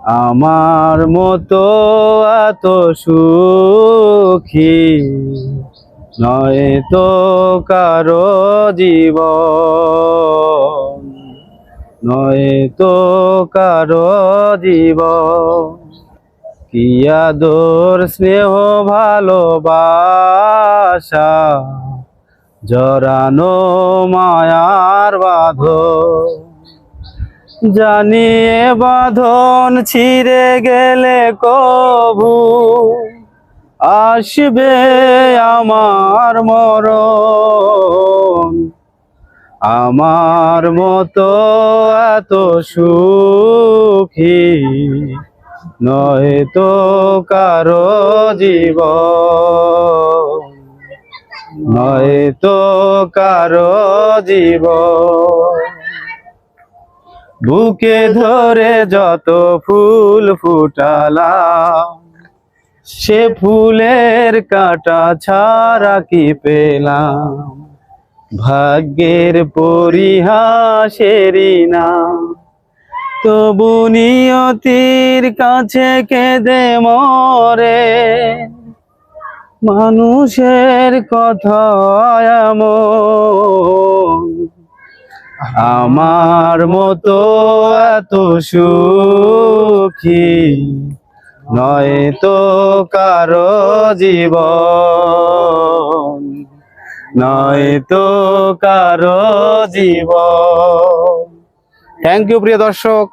আমার মতো এত সুখী নয় তো কারো জীবন, নয় তো কারো জীবন। কি আদর স্নেহ ভালোবাসা জড়ানো মায়ার বাঁধন, জানিয়ে বাঁধন ছিঁড়ে গেলে কভু আসবে আমার মরণ। আমার মতো এত সুখী নয় তো কারো জীবন, নয় তো কারো জীবন। বুকে ধরে যত ফুল ফুটালাম, সে ফুলের কাঁটা ছাড়া কি পেলাম? ভাগ্যের পরিহাসেরই না, তবু নিয়তির কাছে কেঁদে মরে মানুষের কথা এমন। আমার মতো এত সুখী নয় তো কারো জীবন, নয় তো কারো জীবন। থ্যাংক ইউ প্রিয় দর্শক।